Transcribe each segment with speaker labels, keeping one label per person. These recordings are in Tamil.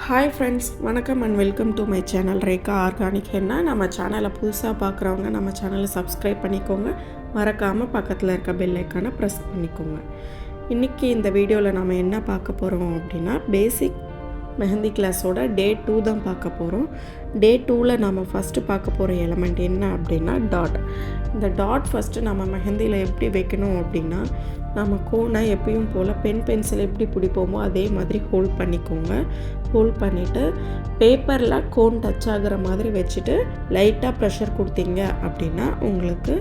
Speaker 1: ஹாய் ஃப்ரெண்ட்ஸ், வணக்கம் and welcome to my channel Rekha organic henna. நம்ம சேனலை புதுசாக பார்க்குறவங்க நம்ம சேனலை சப்ஸ்கிரைப் பண்ணிக்கோங்க. மறக்காமல் பக்கத்தில் இருக்க பெல் ஐக்கானை ப்ரெஸ் பண்ணிக்கோங்க. இன்றைக்கி இந்த வீடியோவில் நம்ம என்ன பார்க்க போகிறோம் அப்படின்னா, பேசிக் மெஹந்தி கிளாஸோட டே 2 தான் பார்க்க போகிறோம். டே 2ல் நம்ம ஃபஸ்ட்டு பார்க்க போகிற எலமெண்ட் என்ன அப்படின்னா டாட். இந்த டாட் ஃபஸ்ட்டு நம்ம மெஹந்தியில் எப்படி வைக்கணும் அப்படின்னா, நம்ம கோனை எப்பயும் போல் பென்சில் எப்படி பிடிப்போமோ அதே மாதிரி ஹோல்ட் பண்ணிக்கோங்க. ஹோல்ட் பண்ணிவிட்டு பேப்பரில் கோன் டச் ஆகிற மாதிரி வச்சுட்டு லைட்டாக ப்ரெஷர் கொடுத்தீங்க அப்படின்னா உங்களுக்கு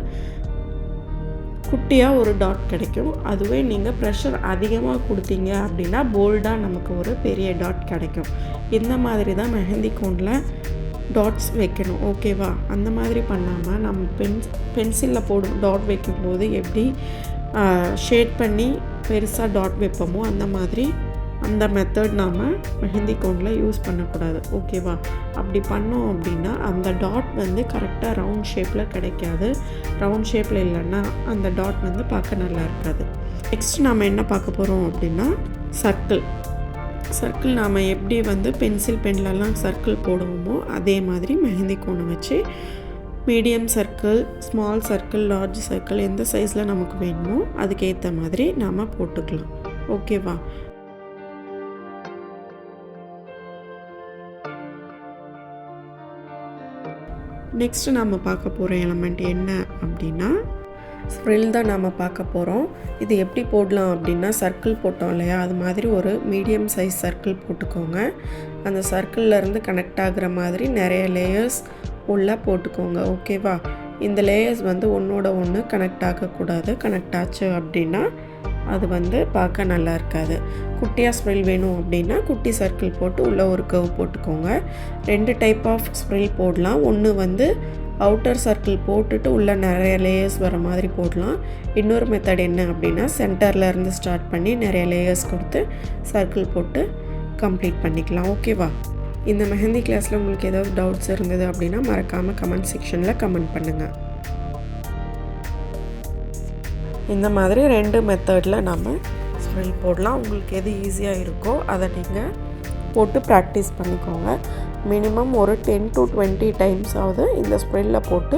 Speaker 1: குட்டியாக ஒரு டாட் கிடைக்கும். அதுவே நீங்கள் ப்ரெஷர் அதிகமாக கொடுத்தீங்க அப்படின்னா போல்டாக நமக்கு ஒரு பெரிய டாட் கிடைக்கும். இந்த மாதிரி தான் மெஹந்தி கோனில் டாட்ஸ் வைக்கணும், ஓகேவா? அந்த மாதிரி பண்ணாமல் நம்ம பென்சிலில் போடும் டாட் வைக்கும்போது எப்படி ஷேட் பண்ணி பெருசாக டாட் வைப்போமோ அந்த மாதிரி அந்த மெத்தட் நாம் மெஹந்தி கோனில் யூஸ் பண்ணக்கூடாது, ஓகேவா? அப்படி பண்ணோம் அப்படின்னா அந்த டாட் வந்து கரெக்டாக ரவுண்ட் ஷேப்பில் கிடைக்காது. ரவுண்ட் ஷேப்பில் இல்லைன்னா அந்த டாட் வந்து பார்க்க நல்லா இருக்காது. நெக்ஸ்ட் நாம் என்ன பார்க்க போகிறோம் அப்படின்னா சர்க்கிள் நாம் எப்படி வந்து பென்சில் பென்லலாம் சர்க்கிள் போடுவோமோ அதே மாதிரி மெஹந்தி கோனை வச்சு medium circle, small circle, large circle எந்த சைஸில் நமக்கு வேணுமோ அதுக்கேற்ற மாதிரி நாம் போட்டுக்கலாம், ஓகேவா? நெக்ஸ்ட்டு நம்ம பார்க்க போகிற எலமெண்ட் என்ன அப்படின்னா ஸ்ப்ரில் தான் நம்ம பார்க்க போகிறோம். இது எப்படி போடலாம் அப்படின்னா, சர்க்கிள் போட்டோம் இல்லையா, அது மாதிரி ஒரு மீடியம் சைஸ் சர்க்கிள் போட்டுக்கோங்க. அந்த சர்க்கிள்லேருந்து கனெக்ட் ஆகிற மாதிரி நிறைய லேயர்ஸ் உள்ளே போட்டுக்கோங்க, ஓகேவா? இந்த லேயர்ஸ் வந்து ஒன்றோட ஒன்று கனெக்ட் ஆகக்கூடாது. கனெக்ட் ஆச்சு அப்படின்னா அது வந்து பார்க்க நல்லா இருக்காது. குட்டியாக ஸ்ப்ரில் வேணும் அப்படின்னா குட்டி சர்க்கிள் போட்டு உள்ளே ஒரு கர்வ் போட்டுக்கோங்க. 2 டைப் ஆஃப் ஸ்ப்ரில் போடலாம். ஒன்று வந்து அவுட்டர் சர்க்கிள் போட்டுட்டு உள்ளே நிறைய லேயர்ஸ் வர மாதிரி போடலாம். இன்னொரு மெத்தட் என்ன அப்படின்னா, சென்டரில் இருந்து ஸ்டார்ட் பண்ணி நிறைய லேயர்ஸ் கொடுத்து சர்க்கிள் போட்டு கம்ப்ளீட் பண்ணிக்கலாம், ஓகேவா? இந்த மெஹந்தி கிளாஸில் உங்களுக்கு ஏதாவது டவுட்ஸ் இருந்தது அப்படின்னா மறக்காமல் கமெண்ட் செக்ஷனில் கமெண்ட் பண்ணுங்கள். இந்த மாதிரி 2 மெத்தடில் நம்ம ஸ்ப்ரில் போடலாம். உங்களுக்கு எது ஈஸியாக இருக்கோ அதை நீங்கள் போட்டு ப்ராக்டிஸ் பண்ணிக்கோங்க. மினிமம் ஒரு 10 to 20 டைம்ஸ் ஆகுது இந்த ஸ்ப்ரில்லில் போட்டு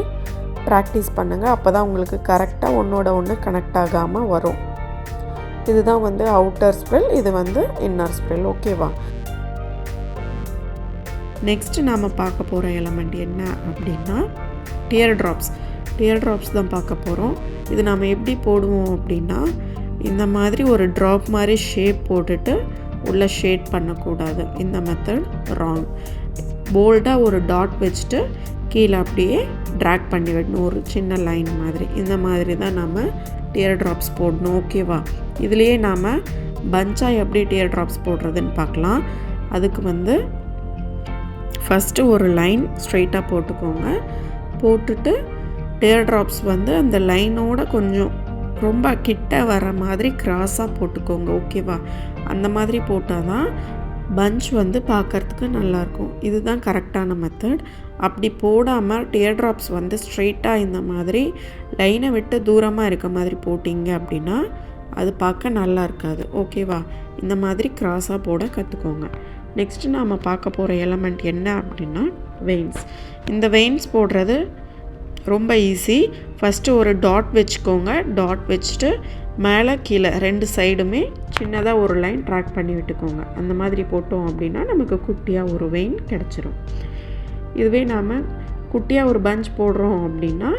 Speaker 1: ப்ராக்டிஸ் பண்ணுங்கள். அப்போ தான் உங்களுக்கு கரெக்டாக ஒன்றோட ஒன்று கனெக்ட் ஆகாமல் வரும். இதுதான் வந்து அவுட்டர் ஸ்ப்ரில், இது வந்து இன்னர் ஸ்ப்ரில், ஓகேவா? நெக்ஸ்ட்டு நாம் பார்க்க போகிற எலமெண்ட் என்ன அப்படின்னா டியர் ட்ராப்ஸ் தான் பார்க்க போகிறோம். இது நாம் எப்படி போடுவோம் அப்படின்னா, இந்த மாதிரி ஒரு ட்ராப் மாதிரி ஷேப் போட்டுட்டு உள்ளே ஷேட் பண்ணக்கூடாது. இந்த மெத்தட் ராங். போல்டாக ஒரு டாட் வச்சுட்டு கீழே அப்படியே ட்ராக் பண்ணி விடணும், ஒரு சின்ன லைன் மாதிரி. இந்த மாதிரி தான் நம்ம டியர் ட்ராப்ஸ் போடணும், ஓகேவா? இதுலேயே நாம் பஞ்சாக எப்படி டியர் ட்ராப்ஸ் போடுறதுன்னு பார்க்கலாம். அதுக்கு வந்து ஃபஸ்ட்டு ஒரு லைன் ஸ்ட்ரெயிட்டாக போட்டுக்கோங்க. போட்டுட்டு டியர் ட்ராப்ஸ் வந்து அந்த லைனோட கொஞ்சம் ரொம்ப கிட்ட வர மாதிரி கிராஸாக போட்டுக்கோங்க, ஓகேவா? அந்த மாதிரி போட்டால் தான் பஞ்ச் வந்து பார்க்குறதுக்கு நல்லாயிருக்கும். இதுதான் கரெக்டான மெத்தட். அப்படி போடாமல் டியர் ட்ராப்ஸ் வந்து ஸ்ட்ரெயிட்டாக இந்த மாதிரி லைனை விட்டு தூரமாக இருக்க மாதிரி போட்டிங்க அப்படின்னா அது பார்க்க நல்லா இருக்காது, ஓகேவா? இந்த மாதிரி கிராஸாக போட கற்றுக்கோங்க. நெக்ஸ்ட்டு நாம் பார்க்க போகிற எலமெண்ட் என்ன அப்படின்னா வெயின்ஸ். இந்த வெயின்ஸ் போடுறது ரொம்ப ஈஸி. ஃபஸ்ட்டு ஒரு டாட் வச்சுக்கோங்க. டாட் வச்சுட்டு மேலே கீழே 2 சைடுமே சின்னதாக ஒரு லைன் ட்ராக் பண்ணி விட்டுக்கோங்க. அந்த மாதிரி போட்டோம் அப்படின்னா நமக்கு குட்டியாக ஒரு வெயின் கிடச்சிரும். இதுவே நாம் குட்டியாக ஒரு பஞ்ச் போடுறோம் அப்படின்னா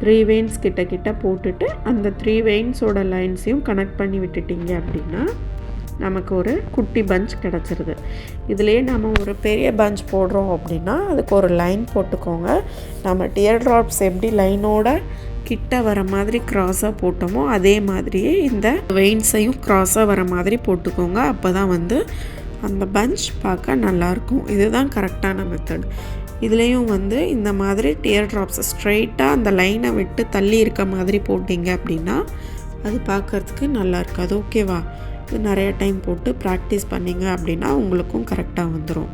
Speaker 1: 3 வெயின்ஸ் கிட்ட போட்டுட்டு அந்த 3 வெயின்ஸோட லைன்ஸையும் கனெக்ட் பண்ணி விட்டுட்டிங்க அப்படின்னா நமக்கு ஒரு குட்டி பஞ்ச் கிடச்சிருது. இதுலேயே நம்ம ஒரு பெரிய பஞ்ச் போடுறோம் அப்படின்னா அதுக்கு ஒரு லைன் போட்டுக்கோங்க. நம்ம டியர் ட்ராப்ஸ் எப்படி லைனோட கிட்ட வர மாதிரி க்ராஸாக போட்டோமோ அதே மாதிரியே இந்த வெயின்ஸையும் க்ராஸாக வர மாதிரி போட்டுக்கோங்க. அப்போ தான் வந்து அந்த பஞ்ச் பார்க்க நல்லாயிருக்கும். இதுதான் கரெக்டான மெத்தட். இதுலேயும் வந்து இந்த மாதிரி டியர் ட்ராப்ஸை ஸ்ட்ரெயிட்டாக அந்த லைனை விட்டு தள்ளி இருக்க மாதிரி போட்டிங்க அப்படின்னா அது பார்க்குறதுக்கு நல்லா இருக்காது, ஓகேவா? இது நிறைய டைம் போட்டு ப்ராக்டிஸ் பண்ணிங்க அப்படின்னா உங்களுக்கும் கரெக்டாக வந்துடும்.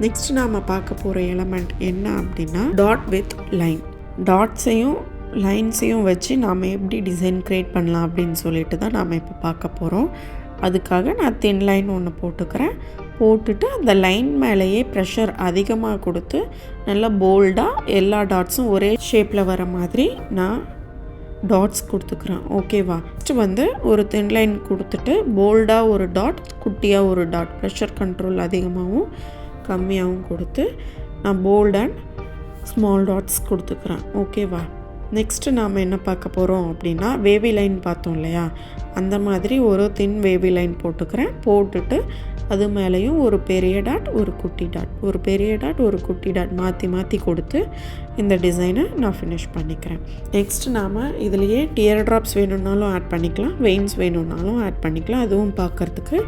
Speaker 1: நெக்ஸ்ட் நாம் பார்க்க போகிற எலமெண்ட் என்ன அப்படின்னா டாட் வித் லைன். டாட்ஸையும் லைன்ஸையும் வச்சு நாம் எப்படி டிசைன் க்ரியேட் பண்ணலாம் அப்படின்னு சொல்லிட்டு தான் நாம் இப்போ பார்க்க போகிறோம். அதுக்காக நான் தின் லைன் ஒன்று போட்டுக்கிறேன். போட்டுட்டு அந்த லைன் மேலேயே ப்ரெஷர் அதிகமாக கொடுத்து நல்லா போல்டாக எல்லா டாட்ஸும் ஒரே ஷேப்பில் வர மாதிரி நான் டாட்ஸ் கொடுத்துக்கிறேன். ஓகேவா? ஃபஸ்ட்டு ஒரு தின் லைன் கொடுத்துட்டு போல்டாக ஒரு டாட், குட்டியாக ஒரு டாட், ப்ரெஷர் கண்ட்ரோல் அதிகமாகவும் கம்மியாகவும் கொடுத்து நான் போல்ட் அண்ட் ஸ்மால் டாட்ஸ் கொடுத்துக்கிறேன். ஓகேவா? நெக்ஸ்ட்டு நாம் என்ன பார்க்க போகிறோம் அப்படின்னா, வேவி லைன் பார்த்தோம் இல்லையா, அந்த மாதிரி ஒரு தின் வேவி லைன் போட்டுக்கிறேன். போட்டுட்டு அது மேலேயும் ஒரு பெரிய டாட், ஒரு குட்டி டாட், ஒரு பெரிய டாட், ஒரு குட்டி டாட் மாற்றி மாற்றி கொடுத்து இந்த டிசைனை நான் ஃபினிஷ் பண்ணிக்கிறேன். நெக்ஸ்ட்டு நாம் இதுலேயே டியர் ட்ராப்ஸ் வேணும்னாலும் ஆட் பண்ணிக்கலாம், வெயின்ஸ் வேணும்னாலும் ஆட் பண்ணிக்கலாம். அதுவும் பார்க்குறதுக்கு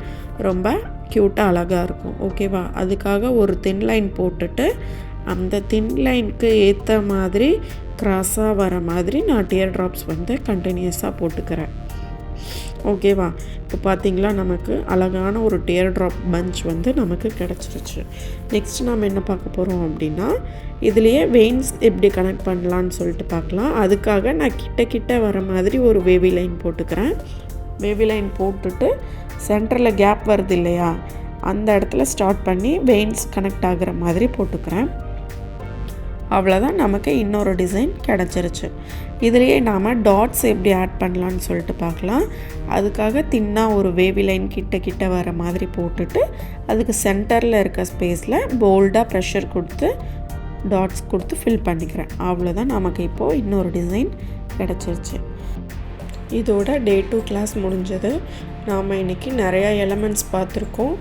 Speaker 1: ரொம்ப க்யூட்டாக அழகாக இருக்கும். ஓகேவா? அதுக்காக ஒரு தின் லைன் போட்டுட்டு அந்த தின் லைனுக்கு ஏற்ற மாதிரி க்ராஸாக வர மாதிரி நான் டியர் ட்ராப்ஸ் கண்டினியூஸாக போட்டுக்கிறேன். ஓகேவா? இப்போ பார்த்திங்களா, நமக்கு அழகான ஒரு டியர் ட்ராப் பஞ்ச் நமக்கு கிடச்சிருச்சு. நெக்ஸ்ட் நாம் என்ன பார்க்க போகிறோம் அப்படின்னா, இதுலேயே வெயின்ஸ் எப்படி கனெக்ட் பண்ணலான்னு சொல்லிட்டு பார்க்கலாம். அதுக்காக நான் கிட்ட வர மாதிரி ஒரு வேவி லைன் போட்டுக்கிறேன். வேவி லைன் போட்டுட்டு சென்டரில் கேப் வருது இல்லையா, அந்த இடத்துல ஸ்டார்ட் பண்ணி வெயின்ஸ் கனெக்ட் ஆகிற மாதிரி போட்டுக்கிறேன். அவ்வளோதான், நமக்கு இன்னொரு டிசைன் கிடச்சிருச்சு. இதுலேயே நாம் டாட்ஸ் எப்படி ஆட் பண்ணலான்னு சொல்லிட்டு பார்க்கலாம். அதுக்காக தின்னாக ஒரு வேவி லைன் கிட்ட வர மாதிரி போட்டுட்டு அதுக்கு சென்டரில் இருக்க ஸ்பேஸில் போல்டாக ப்ரெஷர் கொடுத்து டாட்ஸ் கொடுத்து ஃபில் பண்ணிக்கிறேன். அவ்வளோதான், நமக்கு இப்போது இன்னொரு டிசைன் கிடச்சிருச்சு. இதோட டே 2 கிளாஸ் முடிஞ்சது. நாம் இன்றைக்கி நிறையா எலமெண்ட்ஸ் பார்த்துருக்கோம்.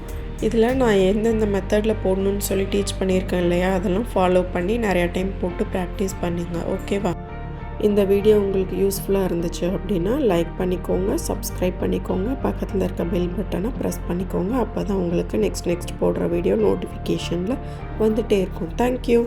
Speaker 1: இதில் நான் எந்தெந்த மெத்தடில் போடணுன்னு சொல்லி டீச் பண்ணியிருக்கேன் இல்லையா, அதெல்லாம் ஃபாலோ பண்ணி நிறையா டைம் போட்டு ப்ராக்டிஸ் பண்ணுங்க. ஓகேவா? இந்த வீடியோ உங்களுக்கு யூஸ்ஃபுல்லாக இருந்துச்சு அப்படின்னா லைக் பண்ணிக்கோங்க, சப்ஸ்கிரைப் பண்ணிக்கோங்க, பக்கத்தில் இருக்க பெல் பட்டனை ப்ரெஸ் பண்ணிக்கோங்க. அப்போ தான் உங்களுக்கு நெக்ஸ்ட் போடுற வீடியோ நோட்டிஃபிகேஷனில் வந்துகிட்டே இருக்கும். தேங்க்யூ.